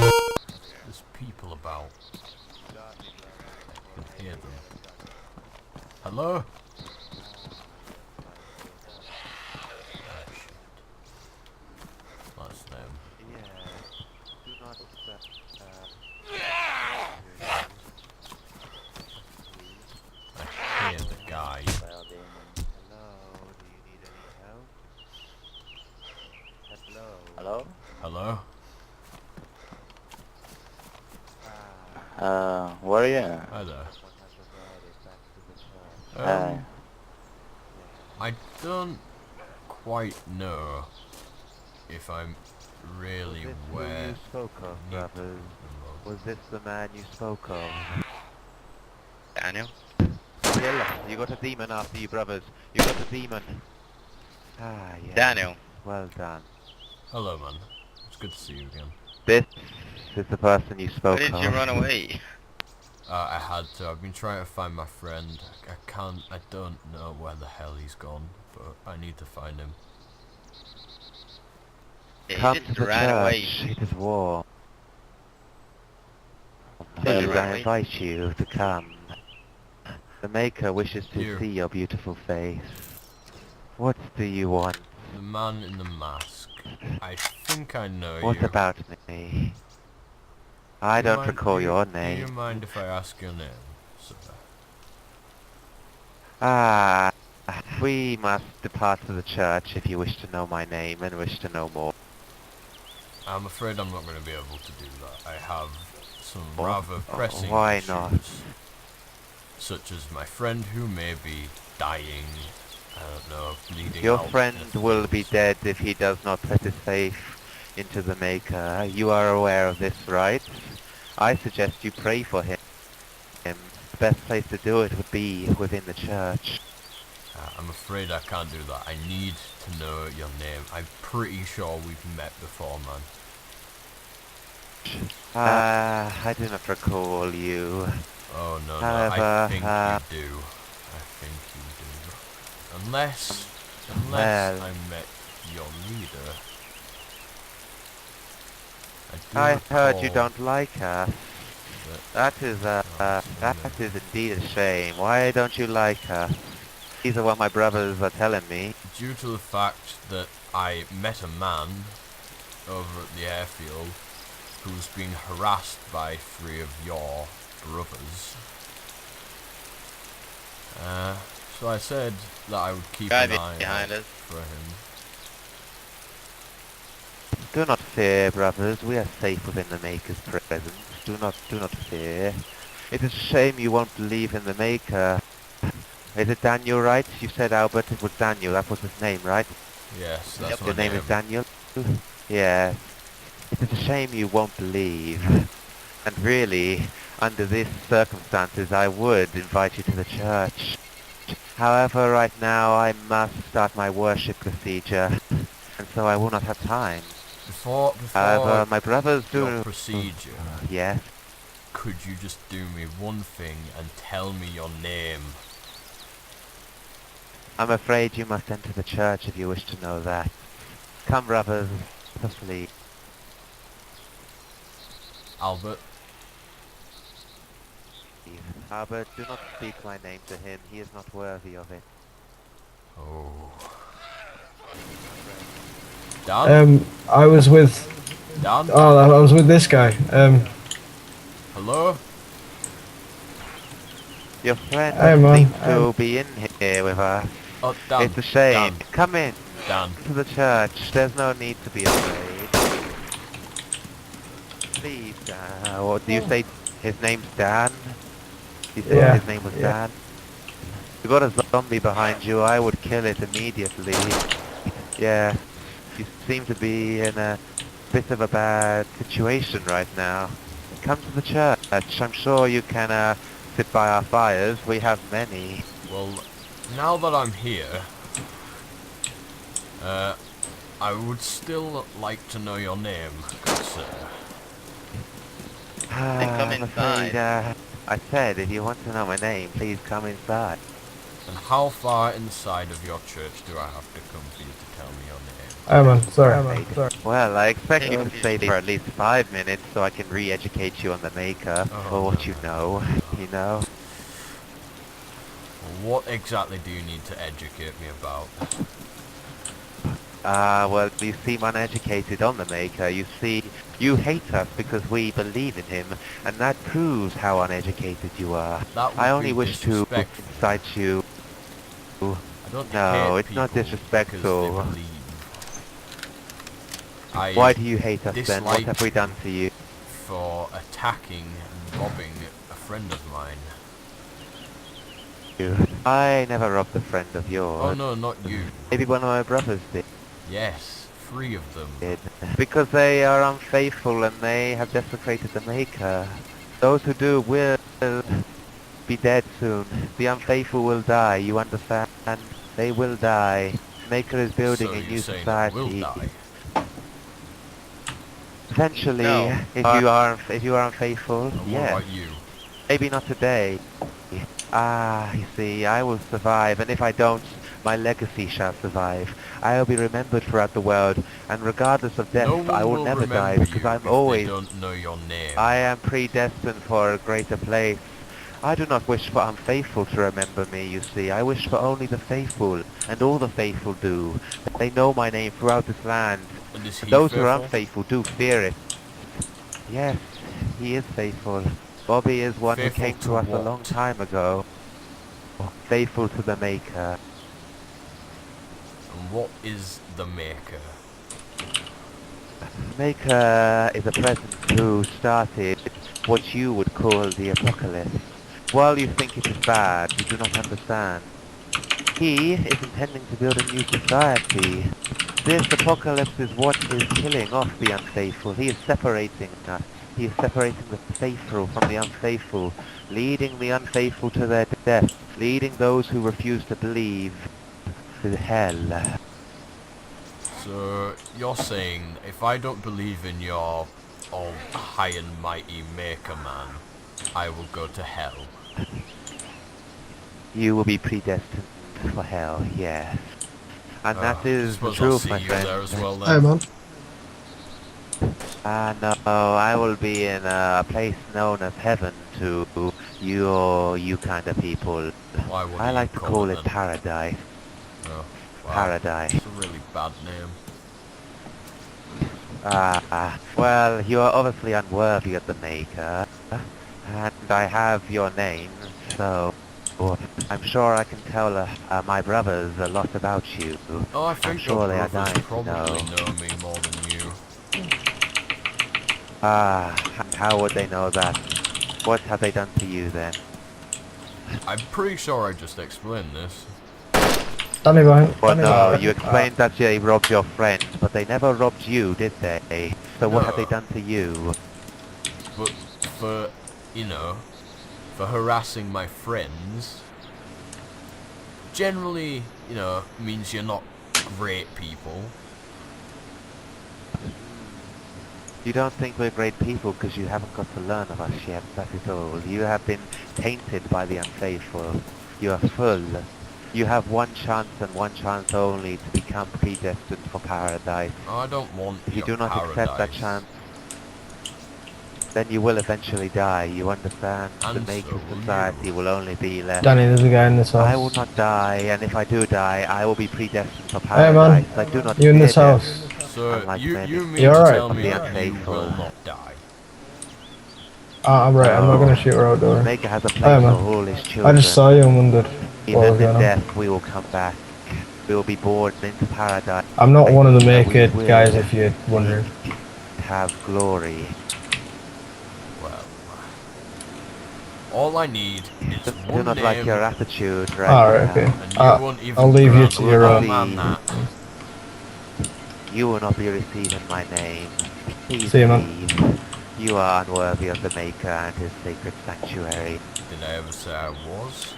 There's people about. I can hear them. Hello? That's them. I hear the guy. Hello, do you need any help? Hello? Hello? Where are you? Hi there. Hi. I don't quite know if I'm really where you spoke of, brothers? Was this the man you spoke of? Daniel? Yeah, look, you got a demon after you, brothers. You got a demon. Ah, yeah. Daniel. Well done. Hello, man. It's good to see you again. This is the person you spoke Why of. did you run away? I had to. I've been trying to find my friend. I don't know where the hell he's gone, but I need to find him. Yeah, Come you to just the ran away. church. It is warm. Yeah, Please, right I away. invite you to come. The Maker wishes to You. see your beautiful face. What do you want? The man in the mask. I think I know What you. about me? I Do you don't mind- recall your Do name. you mind if I ask your name, sir? Ah, we must depart to the church if you wish to know my name and wish to know more. I'm afraid I'm not going to be able to do that. I have some What? rather pressing Why issues, not? such as my friend who may be dying. I don't know, bleeding Your out friend in the will be fields. dead if he does not put his faith into the Maker. You are aware of this, right? I suggest you pray for him. The best place to do it would be within the church. I'm afraid I can't do that. I need to know your name. I'm pretty sure we've met before, man. I do not recall you. Oh, no, However, I think you do. I think you do. Unless well, I met your leader. I heard you recall don't like us. that- That is indeed a shame. Why don't you like us? These are what my brothers are telling me. Due to the fact that I met a man over at the airfield who was being harassed by 3 of your brothers. So I said that I would keep Guy an eye behind out us. for him. Do not fear, brothers. We are safe within the Maker's presence. Do not fear. It is a shame you won't believe in the Maker. Is it Daniel, right? You said Albert. It was Daniel. That was his name, right? Yes, that's Yep. my Your name is Daniel? Yes. It is a shame you won't believe. And really, under these circumstances, I would invite you to the church. However, right now, I must start my worship procedure. And so I will not have time. Before However, my brothers your do... procedure, Yes? could you just do me one thing and tell me your name? I'm afraid you must enter the church if you wish to know that. Come, brothers, let us leave. Albert? Albert, do not speak my name to him. He is not worthy of it. Oh. Dan? I was with. Dan? Oh, I was with this guy. Hello? Your friend Hey, man. seems to be in here with us. Oh, Dan. It's a shame. Dan. Come in Dan. to the church. There's no need to be afraid. Please, what do you say? His name's Dan? You said Yeah, his name was yeah. Dan? You got a zombie behind you. I would kill it immediately. Yeah. You seem to be in a bit of a bad situation right now. Come to the church. I'm sure you can sit by our fires. We have many. Well, now that I'm here, I would still like to know your name, good sir. Then come I'm afraid, inside. I said if you want to know my name, please come inside. And how far inside of your church do I have to come for you to tell me Hey man, sorry. Well, I expect you Hey, to stay there for at least 5 minutes so I can re-educate you on the Maker, Oh, or what no, you no, know, no. you know? What exactly do you need to educate me about? Well, you seem uneducated on the Maker. You see, you hate us because we believe in him, and that proves how uneducated you are. That I would only be wish to disrespectful. incite you. I don't No, hate it's not people because they disrespectful. believe. Why I do you hate us then? What dislike have we you done to you? for attacking and robbing a friend of mine. I never robbed a friend of Oh yours. no, not you. Maybe one of my brothers Yes, 3 of them. did. Because they are unfaithful and they have desecrated the Maker. Those who do will be dead soon. The unfaithful will die, you understand? They will die. Maker is building So a you're new saying I will society. die? Eventually, No. if you are unfaithful, And what yes. about you? Maybe not today. Ah, you see, I will survive, and if I don't, my legacy shall survive. I will be remembered throughout the world, and regardless of death, No I one will will never die, remember because you I'm if they always, don't know your name. I am predestined for a greater place. I do not wish for unfaithful to remember me, you see. I wish for only the faithful, and all the faithful do. They know my name throughout this land, And is and he those who are faithful? unfaithful do fear it. Yes, he is faithful. Bobby is one who Faithful came to to us a long what? time ago. Faithful to the Maker. And what is the Maker? Maker is a presence who started what you would call the apocalypse. While you think it is bad, you do not understand. He is intending to build a new society. This apocalypse is what is killing off the unfaithful. He is separating us. He is separating the faithful from the unfaithful, leading the unfaithful to their death, leading those who refuse to believe to hell. So you're saying if I don't believe in your all high and mighty Maker man, I will go to hell. You will be predestined for hell, yes. And that is the Suppose I'll truth, see my you friend. there as well Hey then. man. No, I will be in a place known as heaven to you kind of people. Why would I you like to call call it it then? paradise. Oh, wow. Paradise. It's a really bad name. Well, you are obviously unworthy of the Maker, and I have your name, so I'm sure I can tell my brothers a lot about you. Oh, I I'm think your sure they are brothers dying to probably know. know me more than you. And how would they know that? What have they done to you then? I'm pretty sure I just explained this. Danny behind. Well, no, you explained that they robbed your friend, but they never robbed you, did they? So what have they No. done to you? But for, you know, for harassing my friends, generally, you know, means you're not great people. You don't think we're great people because you haven't got to learn of us yet, that is all. You have been tainted by the unfaithful. You are full. You have one chance and one chance only to become predestined for paradise. I don't want If you your do not paradise. accept that chance, then you will eventually die, you understand? And The Maker so will Society you. will only be left. Danny, there's a guy in this I will house. not die, and if I do die, I will be predestined for Hey paradise. man, I do not you in fear this death, house. So unlike you many mean You to alright? tell of me the that you unfaithful. will not die? Alright, I'm not No. gonna shoot her outdoor. The Maker has a Hey place for man, all his I children. just saw you and wondered what Even was in going on. death, we will come back. We will be born into paradise. I'm not one of the So make we it will guys if you're wondering. have glory. Well, all I need is Do one not like name, your attitude right Alright, now. okay. and you won't even I'll leave you grant to your a own. man that. You will not be receiving my name. Please See you, man. leave. You are unworthy of the Maker and his sacred sanctuary. Did I ever say I was?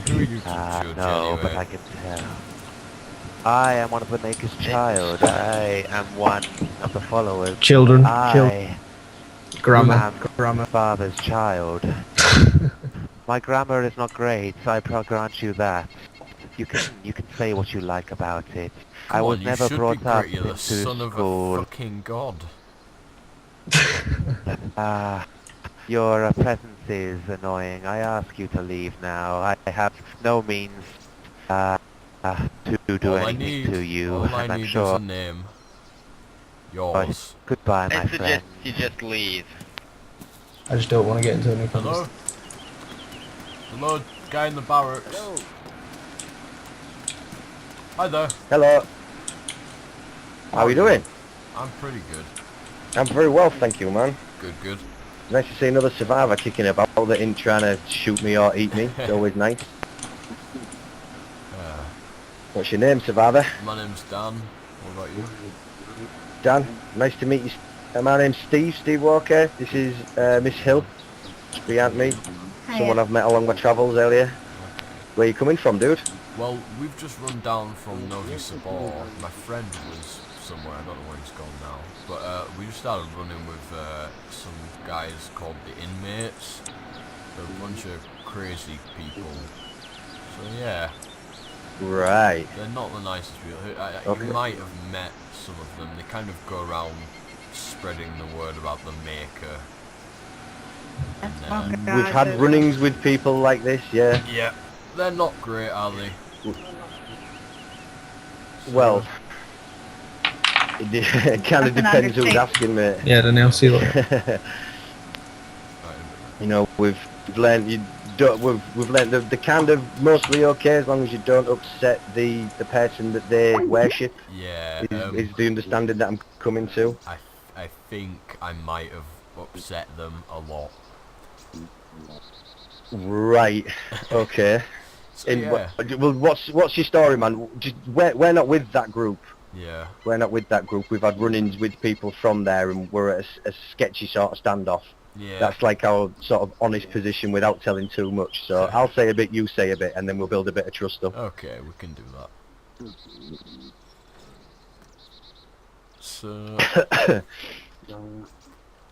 Who are you to judge No, but anyway? I can tell. I am one of the Maker's child. I am one of the followers. Children. I Grammar. am father's child. My grammar is not great, so I grant you that. You can say what you like about it. Come I was on, you never should brought be up great. You're the into son of a school. fucking god. Your presence is annoying. I ask you to leave now. I have no means to do anything to you, all I and I'm need is sure. a name. Yours. Goodbye, I my suggest friend. you just leave. I just don't want to get into any problems. Hello? Hello, guy in the barracks. Hi there. Hello. How are you doing? I'm pretty good. I'm very well, thank you, man. Good, good. Nice to see another survivor kicking about that ain't trying to shoot me or eat me. It's always nice. What's your name, survivor? My name's Dan. What about you? Dan. Nice to meet you. My name's Steve Walker. This is Miss Hill. Behind me. Someone I've met along my travels earlier. Where you coming from, dude? Well, we've just run down from Novi Sabor. My friend was somewhere, I don't know where he's gone now. But we just started running with some guys called the inmates. They're a bunch of crazy people. So yeah. Right. They're not the nicest people. Okay. You might have met some of them. They kind of go around spreading the word about the Maker. And, We've had run-ins with people like this, yeah. yeah, they're not great, are they? Well, it kind of depends who's asking, mate. Yeah, the nail sealer. You know, we've learned we've learned the kind of mostly okay as long as you don't upset the person that they worship. Yeah. Is the understanding that I'm coming to? I think I might have upset them a lot. Right. Okay. So, yeah. Well, what's your story, man? Just we're not with that group. Yeah. We're not with that group. We've had run-ins with people from there, and we're at a sketchy sort of standoff. Yeah. That's like our sort of honest position without telling too much. So I'll say a bit, you say a bit, and then we'll build a bit of trust up. Okay, we can do that. So.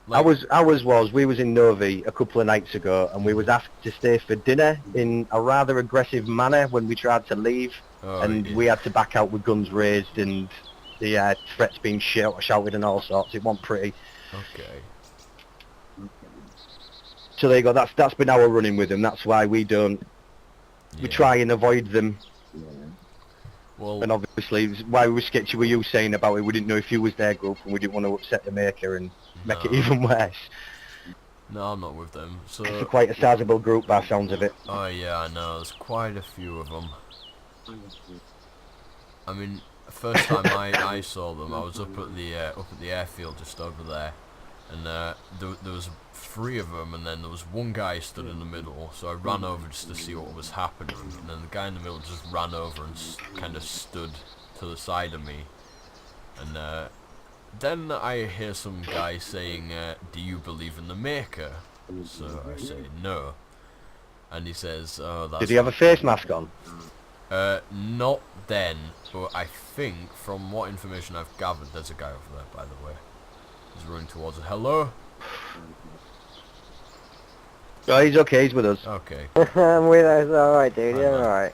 We was in Novi a couple of nights ago, and we was asked to stay for dinner in a rather aggressive manner when we tried to leave, and we had to back out with guns raised and the threats being shouted and all sorts. It wasn't pretty. Okay. So there you go. That's been our running with them. That's why we don't. We try and avoid them. Well, and obviously, why we were sketchy with you saying about it, we didn't know if you was their group, and we didn't want to upset the Maker and make it even worse. No, I'm not with them. So It's quite a sizable group by sounds of it. Oh yeah, I know. There's quite a few of them. I mean, first time I saw them, I was up at the airfield just over there, and there was 3 of them, and then there was one guy stood in the middle. So I ran over just to see what was happening, and then the guy in the middle just ran over and kind of stood to the side of me, and then I hear some guy saying, "Do you believe in the Maker?" So I say no, and he says, "Oh, that's." Did he have a face mask on? Not then, but I think from what information I've gathered, there's a guy over there, by the way. He's running towards it. Hello? Oh, he's okay, he's with us. Okay. I'm with us, alright dude, you're alright.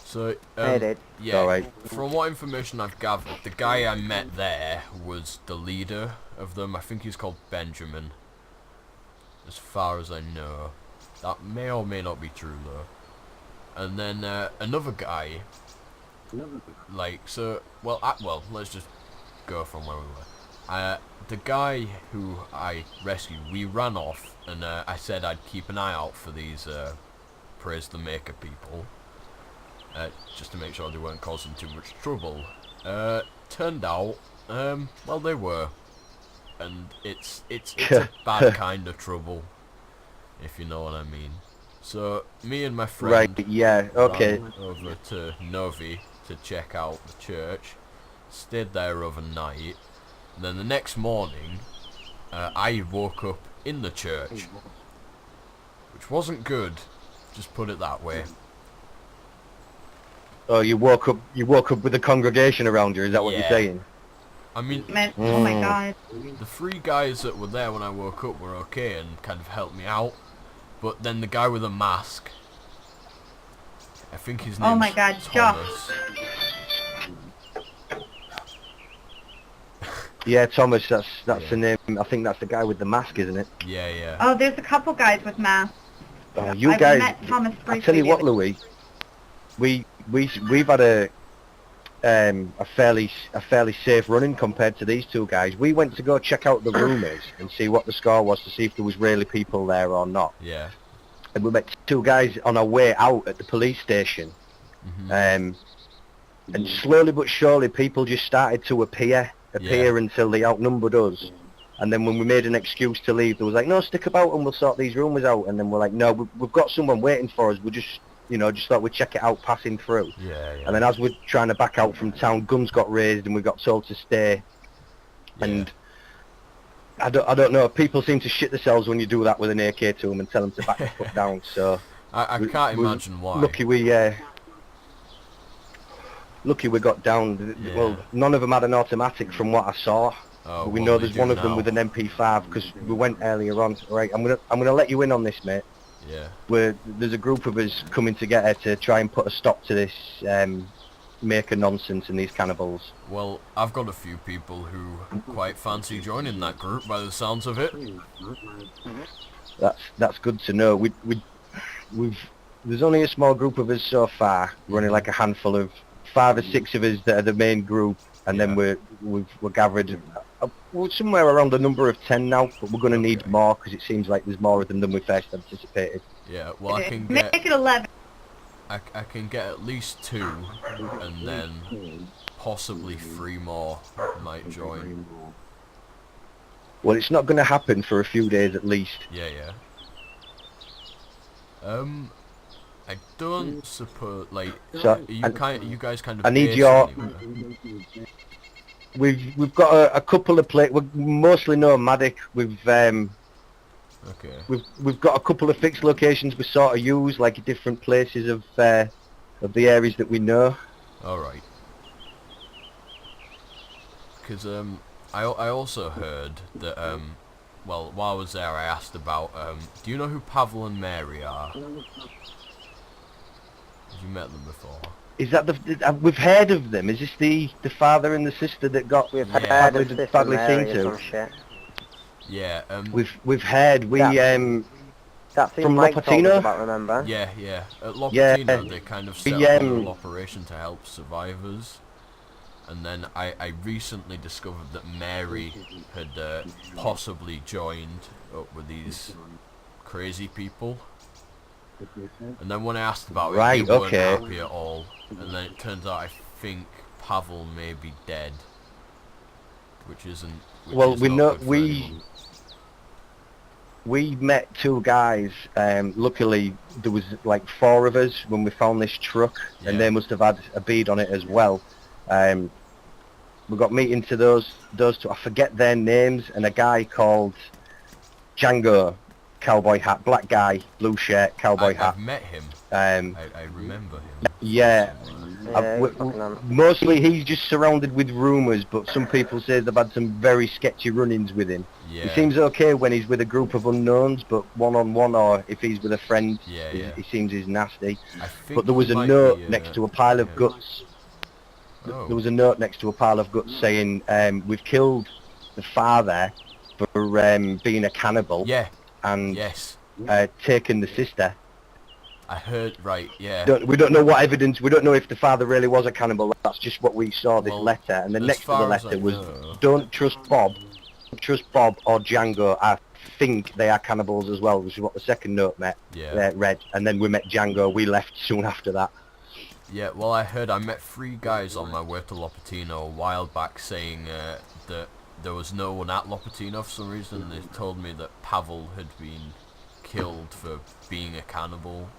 So, Hey dude. yeah, Alright. from what information I've gathered, the guy I met there was the leader of them. I think he's called Benjamin, as far as I know. That may or may not be true, though. And then, another guy, like, so, well, let's just go from where we were. The guy who I rescued, we ran off, and I said I'd keep an eye out for these Praise the Maker people, just to make sure they weren't causing too much trouble. Turned out, well, they were, and it's a bad kind of trouble, if you know what I mean. So me and my friend Right, yeah, okay. ran over to Novi to check out the church, stayed there overnight. And then the next morning, I woke up in the church, which wasn't good, just put it that way. Oh, you woke up with the congregation around you, is that what you're Yeah. saying? I mean, Oh my god. the 3 guys that were there when I woke up were okay and kind of helped me out, but then the guy with a mask, I think his name's Oh my God, Thomas. Yeah, Thomas, that's Yeah. the name. I think that's the guy with the mask, isn't it? Yeah, yeah. Oh, there's a couple guys with masks. You I've guys, met Thomas I briefly tell you the what, other- Louis, we've had a fairly safe running compared to these two guys. We went to go check out the rumours and see what the score was to see if there was really people there or not. Yeah. And we met two guys on our way out at the police station. Mhm. And slowly but surely people just started to appear until they outnumbered us. And then when we made an excuse to leave, they was like, no, stick about and we'll sort these rumours out. And then we're like, no, we've got someone waiting for us. We're just, just thought we'd check it out passing through. Yeah, yeah. And then as we're trying to back out from town, guns got raised and we got told to stay. Yeah. And I don't know, people seem to shit themselves when you do that with an AK to them and tell them to back the foot down. So I can't imagine why. lucky we got down. Yeah. Well, none of them had an automatic from what I saw. Oh, But we well, know they there's do one of them now. with an MP5 because we went earlier on. Right, I'm gonna let you in on this, mate. Yeah. There's a group of us coming together to try and put a stop to this maker nonsense and these cannibals. Well, I've got a few people who quite fancy joining that group by the sounds of it. That's good to know. There's only a small group of us so far. We're only like a handful of 5 or 6 of us that are the main group, and then we're gathered. We're somewhere around the number of 10 now, but we're going to need more because it seems like there's more of them than we first anticipated. Yeah, well, I can Make get it 11. I can get at least 2, and then possibly 3 more might join. Well, it's not going to happen for a few days at least. Yeah, yeah. I don't suppose like So, you guys kind of. I need base your- anywhere? We've got a couple of we're mostly nomadic. Okay. We've got a couple of fixed locations we sort of use, like different places of the areas that we know. All right. Because I also heard that well, while I was there, I asked about do you know who Pavel and Mary are? Have you met them before? Is that we've heard of them? Is this the father and the sister that got We've Yeah. had a badly sister seen Mary or to? some shit. Yeah. We've heard That's who From Mike told us Lopatino? about, remember? Yeah, yeah. At Yeah, Lopatino, they kind of set the, up a little operation to help survivors. And then I recently discovered that Mary had possibly joined up with these crazy people. And then when I asked about it, Right, they weren't okay. happy at all. And then it turns out I think Pavel may be dead. Which isn't... Well, we not know- good for we- anyone. We met 2 guys. Luckily, there was like 4 of us when we found this truck, Yeah. and they must have had a bead on it as well. We got meeting to those 2. I forget their names, and a guy called Django, cowboy hat, black guy, blue shirt, cowboy hat. I've met him. Um, I remember him. yeah. Yeah, we- he's fucking on. Mostly he's just surrounded with rumours, but some people say they've had some very sketchy run-ins with him. Yeah. He seems okay when he's with a group of unknowns, but one-on-one or if he's with a friend, Yeah, he, yeah. he seems he's nasty. I think But there was he a might note be, next to a pile of yeah. guts. Oh. There was a note next to a pile of guts saying, we've killed the father for being a cannibal Yeah, and yes. taken the sister. I heard, right, yeah. We don't know what evidence, we don't know if the father really was a cannibal. That's just what we saw, this Well, letter. And then as next to the far as letter I was, know- don't trust Bob or Django. I think they are cannibals as well, which is what the second note Yeah. read. And then we met Django. We left soon after that. Yeah, well, I met 3 guys on my way to Lopatino a while back saying that there was no one at Lopatino for some reason. They told me that Pavel had been killed for being a cannibal.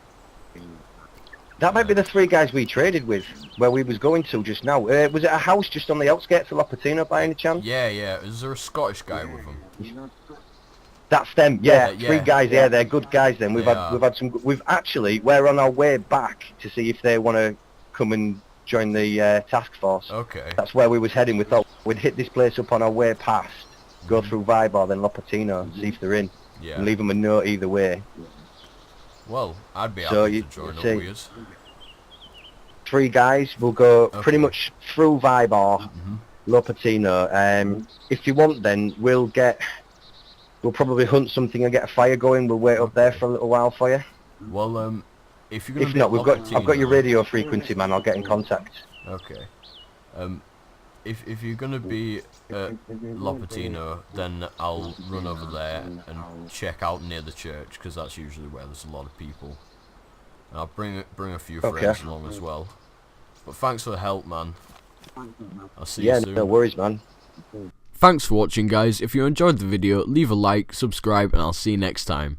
That might be the 3 guys we traded with, where we was going to just now. Was it a house just on the outskirts of Lopatino by any chance? Yeah, yeah. Is there a Scottish guy with him? That's them. Yeah, Yeah, 3 yeah. guys. Yeah, they're good guys. Then we've They had are. we've had some. We've actually we're on our way back to see if they want to come and join the task force. Okay. That's where we was heading. We thought we'd hit this place up on our way past, go through Vibor, then Lopatino, and see if they're in, Yeah. and leave them a note either way. Well, I'd be So happy you- to join up say- with us. 3 guys. We'll go pretty Okay. much through Vibor, Mhm. Lopatino. If you want, then we'll probably hunt something and get a fire going. We'll wait up there for a little while for you. Well, if you're gonna If be not, at I've got your Lopatino- radio frequency, man. I'll get in contact. Okay. If you're gonna be at Lopatino, then I'll run over there and check out near the church, because that's usually where there's a lot of people. And I'll bring a few friends along as well. But thanks for the help, man. I'll see you soon. No worries, man. Thanks for watching, guys. If you enjoyed the video, leave a like, subscribe, and I'll see you next time.